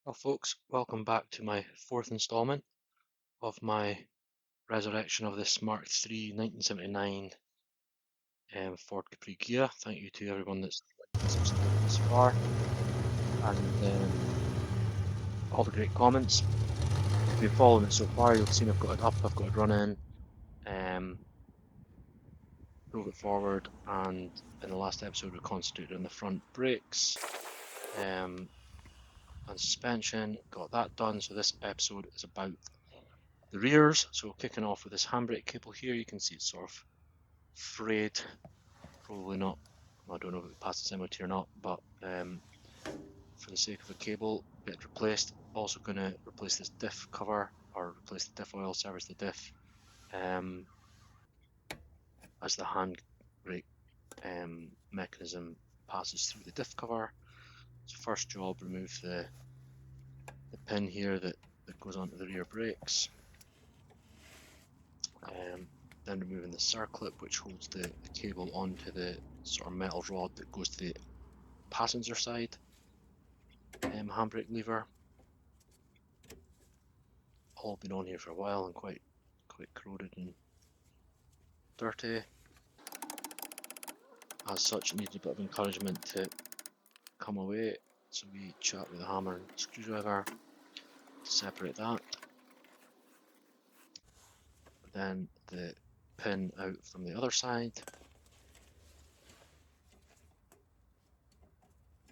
Well, folks, welcome back to my fourth installment of my resurrection of this Mark III 1979 Ford Capri Ghia. Thank you to everyone that's subscribed this far and all the great comments. If you've been following it so far, you'll have seen I've got it up, I've got it running, pulled it forward, and in the last episode we concentrated on the front brakes and suspension, got that done. So this episode is about the rears. So kicking off with this handbrake cable here, you can see it's sort of frayed, probably not, I don't know if it passes MOT or not, but for the sake of a cable, get it replaced. Also going to replace this diff cover, or replace the diff oil, service the diff, as the handbrake mechanism passes through the diff cover. So first job, remove the pin here that goes onto the rear brakes. Then removing the circlip which holds the cable onto the sort of metal rod that goes to the passenger side handbrake lever. All been on here for a while and quite corroded and dirty. As such, it needed a bit of encouragement to come away, so we chat with a hammer and screwdriver to separate that. Then the pin out from the other side.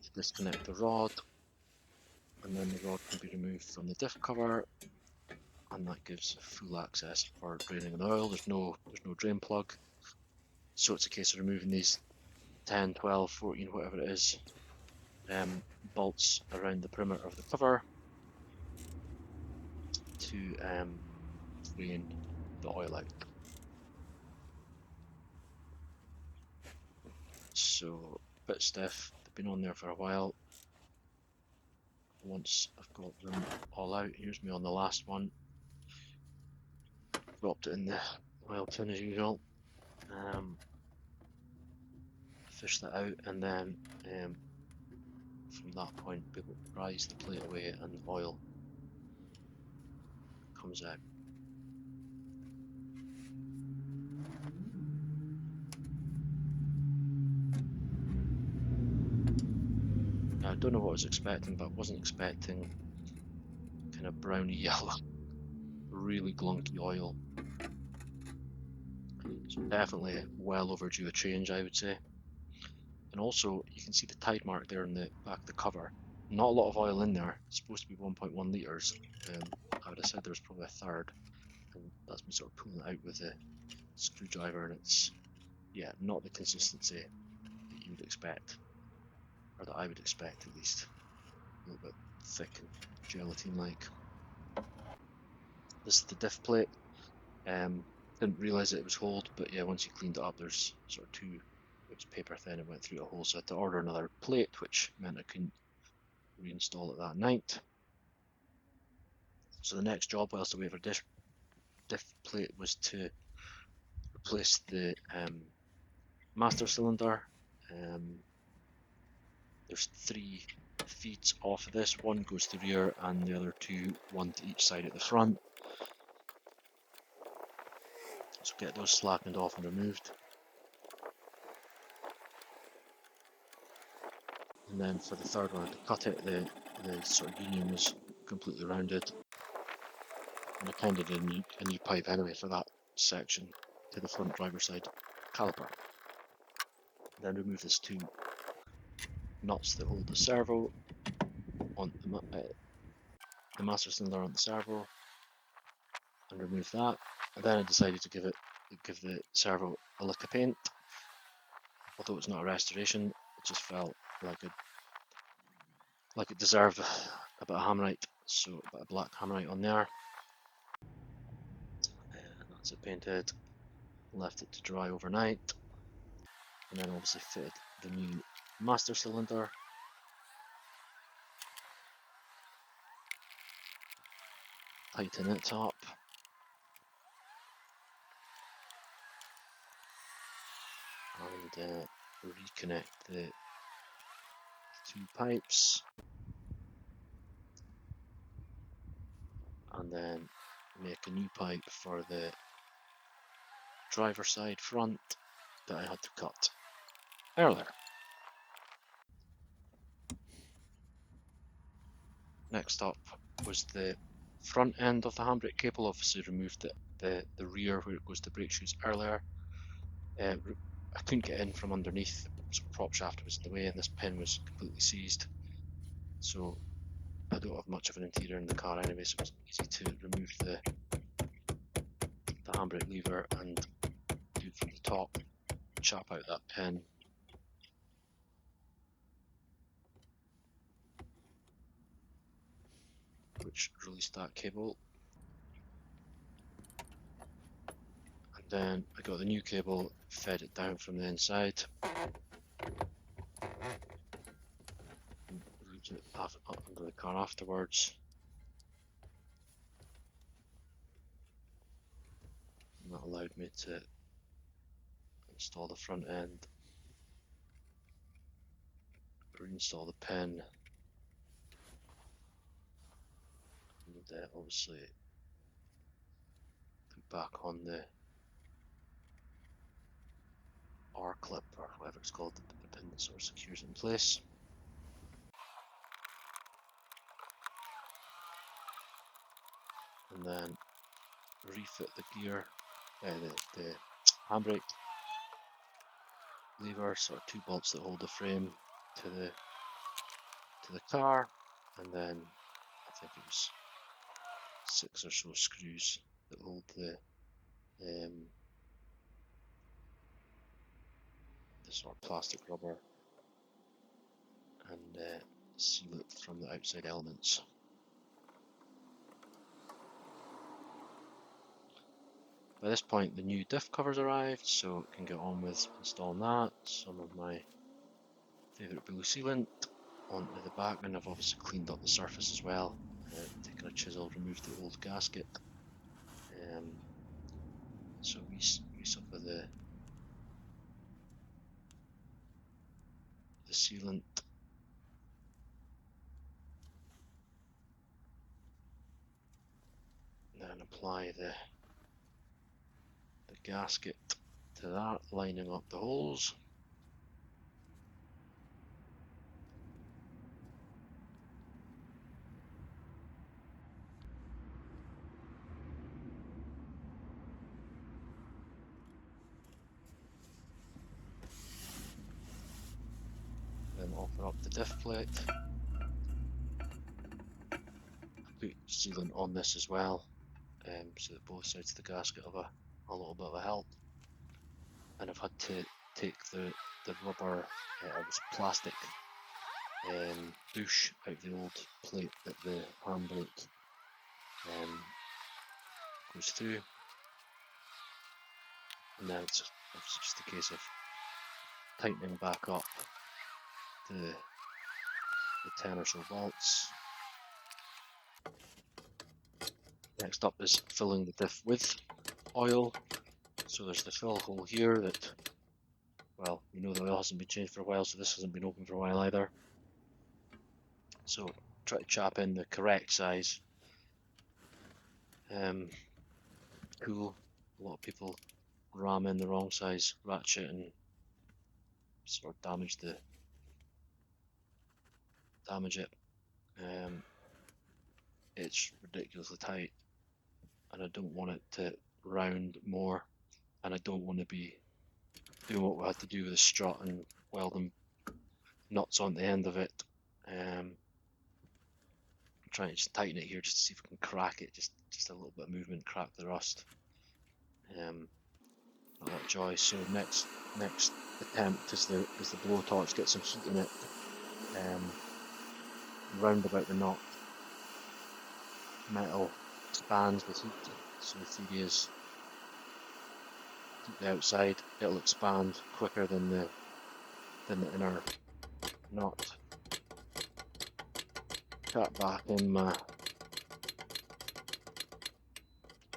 To disconnect the rod, and then the rod can be removed from the diff cover, and that gives full access for draining the oil. There's no drain plug, so it's a case of removing these 10, 12, 14, whatever it is, bolts around the perimeter of the cover to drain the oil out. So a bit stiff, they've been on there for a while. Once I've got them all out, here's me on the last one. Dropped it in the oil tin as usual. Fish that out, and then from that point be able to prise the plate away and the oil comes out. I don't know what I was expecting, but I wasn't expecting kind of browny yellow, really glunky oil. So definitely well overdue a change, I would say. And also, you can see the tide mark there in the back of the cover. Not a lot of oil in there. It's supposed to be 1.1 litres. I would have said there's probably a third. And that's me sort of pulling it out with a screwdriver, and it's, yeah, not the consistency that you would expect, or that I would expect at least. A little bit thick and gelatin-like. This is the diff plate. Didn't realise it was holed, but yeah, once you cleaned it up, there's sort of two, it was paper thin, it went through a hole, so I had to order another plate, which meant I couldn't reinstall it that night. So the next job, whilst I wait for diff plate, was to replace the master cylinder. There's 3 feeds off of this. One goes to the rear and the other 2, one to each side at the front. So get those slackened off and removed. And then for the third one, I had to cut it. The sort of union was completely rounded, and I kind of did a new pipe anyway for that section to the front driver's side caliper. Then remove these 2 nuts that hold the servo on the master cylinder on the servo, and remove that. And then I decided to give the servo a lick of paint. Although it's not a restoration, it just felt like it deserved a bit of hammerite, so a bit of black hammerite on there. And that's it painted. Left it to dry overnight, and then obviously fitted the new master cylinder. Tighten it up. And reconnect the 2 pipes. and then make a new pipe for the driver side front that I had to cut earlier. Next up was the front end of the handbrake cable. Obviously removed the rear where it goes to brake shoes earlier. I couldn't get in from underneath, so prop shaft was in the way and this pin was completely seized. So I don't have much of an interior in the car anyway, so it was easy to remove the handbrake lever and do it from the top, chop out that pin. Which released that cable. And then I got the new cable, fed it down from the inside. And route it up under the car afterwards. And that allowed me to install the front end, reinstall the pin, and obviously put back on the R clip or whatever it's called, the pin that sort of secures it in place. And then refit the gear, the handbrake lever, sort of 2 bolts that hold the frame to the car, and then I think it was 6 or so screws that hold the sort of plastic rubber and seal it from the outside elements. By this point the new diff covers arrived, so I can get on with installing that. Some of my favourite blue sealant onto the back, and I've obviously cleaned up the surface as well, taken a chisel, removed the old gasket. So we suffer the sealant, and then apply the gasket to that, lining up the holes. Then offer up the diff plate. Put sealant on this as well, so that both sides of the gasket have a little bit of a help. And I've had to take the rubber, it was plastic bush out of the old plate that the handbrake goes through. And then it's obviously just a case of tightening back up the 10 or so bolts. Next up is filling the diff with oil. So there's the fill hole here that, well, you know the oil hasn't been changed for a while, so this hasn't been open for a while either. So try to chap in the correct size. Cool. A lot of people ram in the wrong size ratchet and sort of damage it. It's ridiculously tight, and I don't want it to round more, and I don't want to be doing what we had to do with the strut and welding nuts on the end of it. I'm trying to just tighten it here just to see if we can crack it, just a little bit of movement, crack the rust. Not a lot of joy. So next attempt is the blowtorch, get some heat in it, round about the knot. Metal expands with heat, so the theory is heat the outside, it'll expand quicker than the inner knot. Cut back in my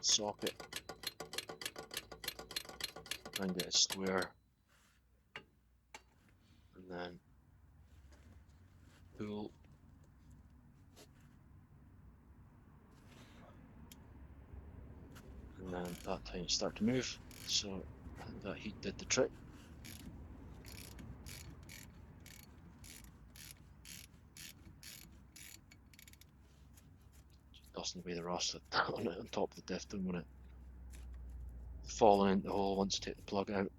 socket, try and get it square, and then pull. then that time it started to move, so I think that heat did the trick. Just dusting away the rust on it on top of the diff, don't want it falling into the hole once you take the plug out.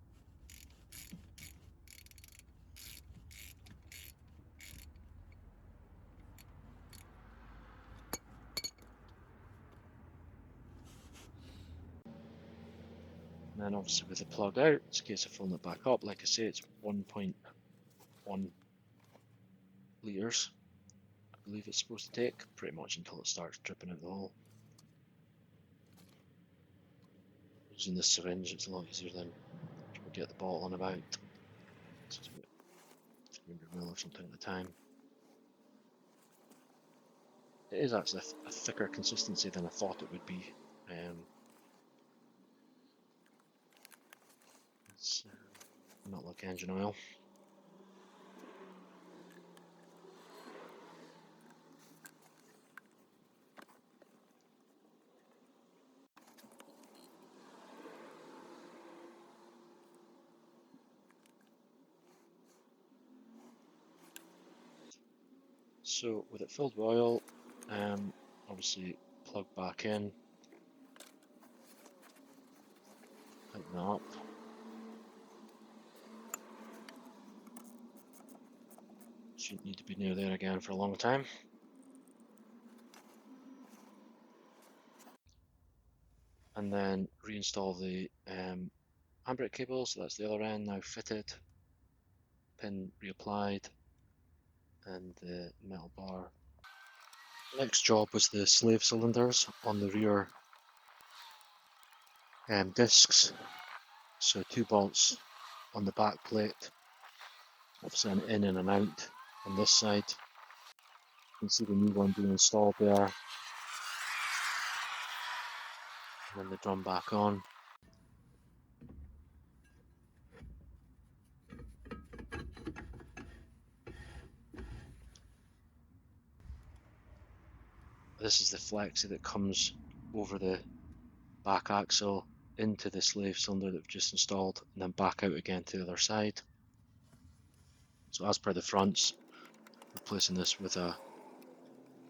And then obviously with the plug out, it's a case of filling it back up. Like I say, it's 1.1 litres, I believe it's supposed to take, pretty much until it starts dripping out the hole. Using this syringe, it's a lot easier than trying to get the bottle on about. It's about 300 ml or something at the time. It is actually a thicker consistency than I thought it would be. It's not like engine oil. So with it filled with oil, obviously plug back in, tighten that up. Shouldn't need to be near there again for a long time. And then reinstall the handbrake cable, so that's the other end now fitted, pin reapplied, and the metal bar. Next job was the slave cylinders on the rear discs. So 2 bolts on the back plate, obviously an in and an out on this side. You can see the new one being installed there. And then the drum back on. This is the flexi that comes over the back axle into the slave cylinder that we've just installed, and then back out again to the other side. So as per the fronts, replacing this with a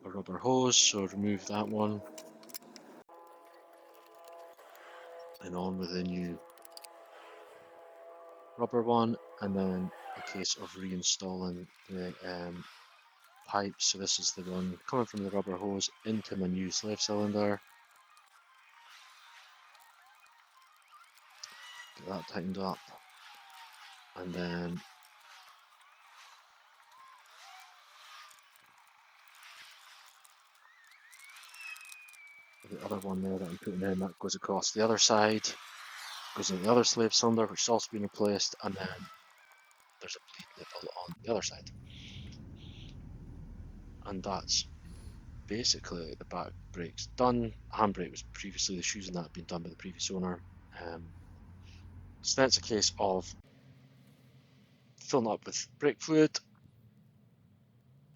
rubber hose, so remove that one and on with the new rubber one, and then a case of reinstalling the pipe. So this is the one coming from the rubber hose into my new slave cylinder. Get that tightened up, and then the other one there that I'm putting in, that goes across the other side, goes in the other slave cylinder, which is also being replaced, and then there's a bleed nipple on the other side. And that's basically the back brake's done. Handbrake was previously, the shoes and that had been done by the previous owner. So that's a case of filling up with brake fluid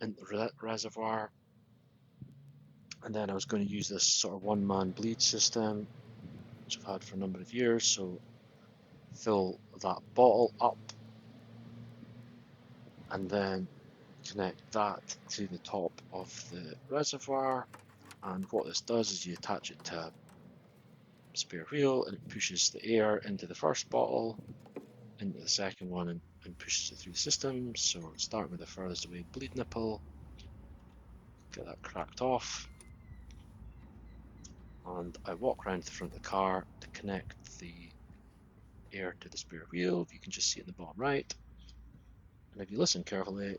in the reservoir, and then I was going to use this sort of one-man bleed system, which I've had for a number of years. So fill that bottle up and then connect that to the top of the reservoir, and what this does is you attach it to a spare wheel and it pushes the air into the first bottle, into the second one, and pushes it through the system. So start with the furthest away bleed nipple, get that cracked off, and I walk around to the front of the car to connect the air to the spare wheel. You can just see it in the bottom right, and if you listen carefully,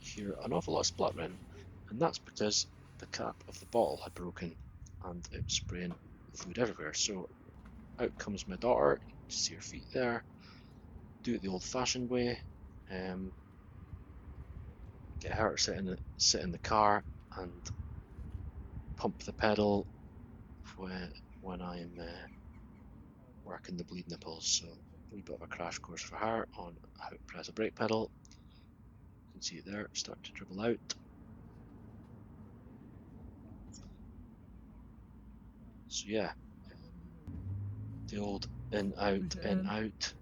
you hear an awful lot of spluttering, and that's because the cap of the bottle had broken and it was spraying fluid everywhere. So out comes my daughter, you can see her feet there, do it the old-fashioned way, get her to sit in the car and pump the pedal when I'm working the bleed nipples. So a wee bit of a crash course for her on how to press a brake pedal. You can see it there, starting to dribble out. So yeah, the old in, out, Push it in, in. out.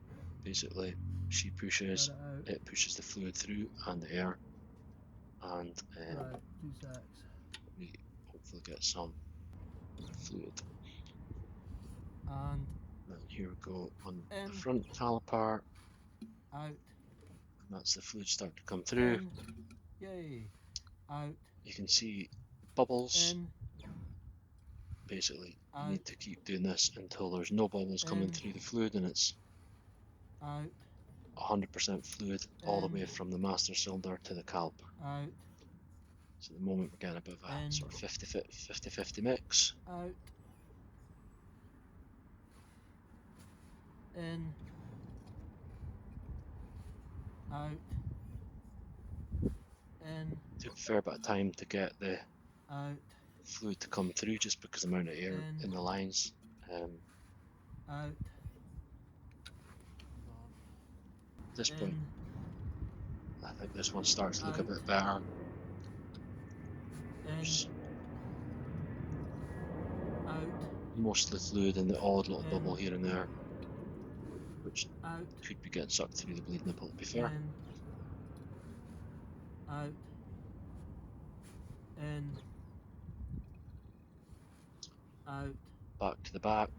Basically, she pushes, Get it out. it pushes the fluid through and the air, and Right, 2 secs. we hopefully get some fluid. And And here we go on in, the front caliper, out, and that's the fluid starting to come through. in, yay, out, You can see bubbles. in, Basically, you out, need to keep doing this until there's no bubbles coming in, through the fluid, and it's out, 100% fluid all the in, way from the master cylinder to the caliper. out, So at the moment we're getting a bit of a in, sort of 50-50 mix. out, in, out, in, Took a fair bit of time to get the out, fluid to come through just because of the amount of air in the lines. out, At this point, I think this one starts to look a bit better. There's most of the fluid in the odd little bubble here and there, which could be getting sucked through the bleed nipple to be fair. Out, in, out, Back to the back,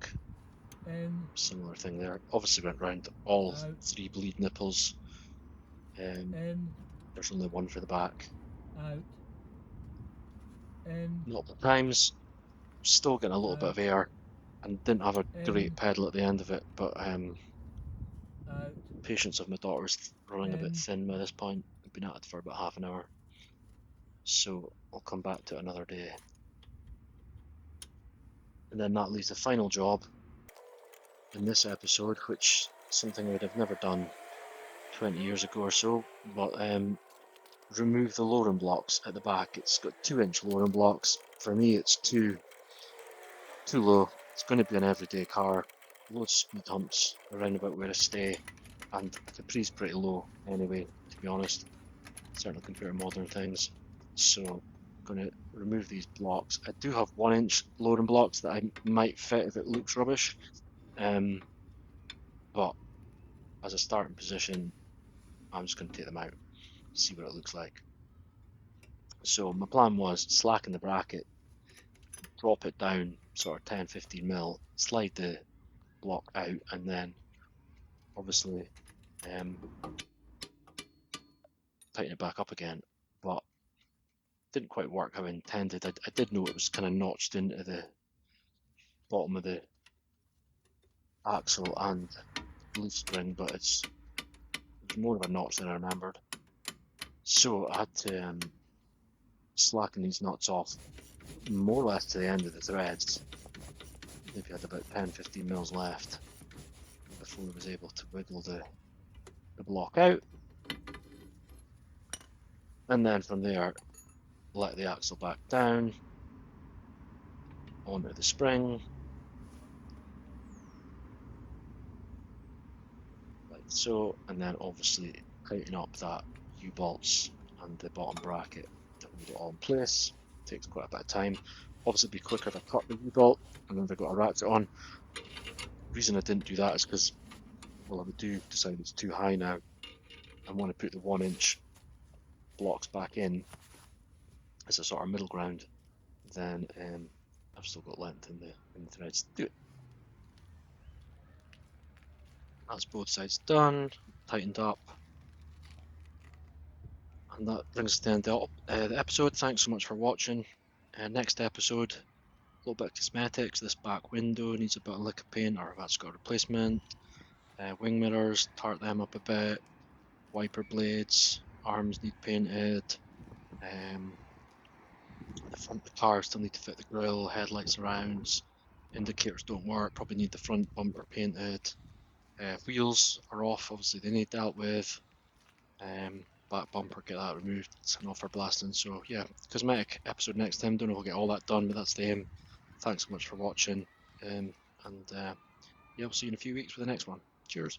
in, similar thing there. Obviously went round all out, 3 bleed nipples. in, There's only one for the back. out, in, Multiple times, still getting a little bit of air, and didn't have a great pedal at the end of it, but out, patience of my daughter's running a bit thin by this point. I've been at it for about half an hour, so I'll come back to it another day. And then that leaves the final job in this episode, which is something I would have never done 20 years ago or so, but remove the Luren blocks at the back. It's got 2-inch Luren blocks. For me, it's too low. It's going to be an everyday car, loads of speed humps around about where I stay, and Capri's pretty low anyway, to be honest, certainly compared to modern things. So I'm going to remove these blocks. I do have 1-inch Luren blocks that I might fit if it looks rubbish, but as a starting position, I'm just going to take them out, see what it looks like. So my plan was slacken the bracket, drop it down sort of 10-15 mil, slide the block out, and then obviously tighten it back up again, but didn't quite work how I intended. I did know it was kind of notched into the bottom of the axle and leaf spring, but it was more of a notch than I remembered. So I had to slacken these nuts off more or less to the end of the threads. Maybe had about 10-15 mils left before I was able to wiggle the block out. And then from there, let the axle back down onto the spring, like so, and then obviously tighten up that U-bolts and the bottom bracket to hold it all in place. It takes quite a bit of time. Obviously it'd be quicker if I cut the U-bolt and then I got a ratchet on. The reason I didn't do that is because, well, I do decide it's too high now. I want to put the 1-inch blocks back in as a sort of middle ground. Then I've still got length in the threads to do it. That's both sides done, tightened up. And that brings us to the end of the episode. Thanks so much for watching. Next episode, a little bit of cosmetics. This back window needs a bit of lick of paint, or that's got a replacement. Wing mirrors, tart them up a bit. Wiper blades, arms need painted. The front of the car still need to fit the grille, headlights around. Indicators don't work, probably need the front bumper painted. Wheels are off, obviously they need dealt with. Back bumper, get that removed, it's an offer blasting. So yeah, cosmetic episode next time. Don't know if we'll get all that done, but that's the aim. Thanks so much for watching, and yeah, we'll see you in a few weeks for the next one. Cheers.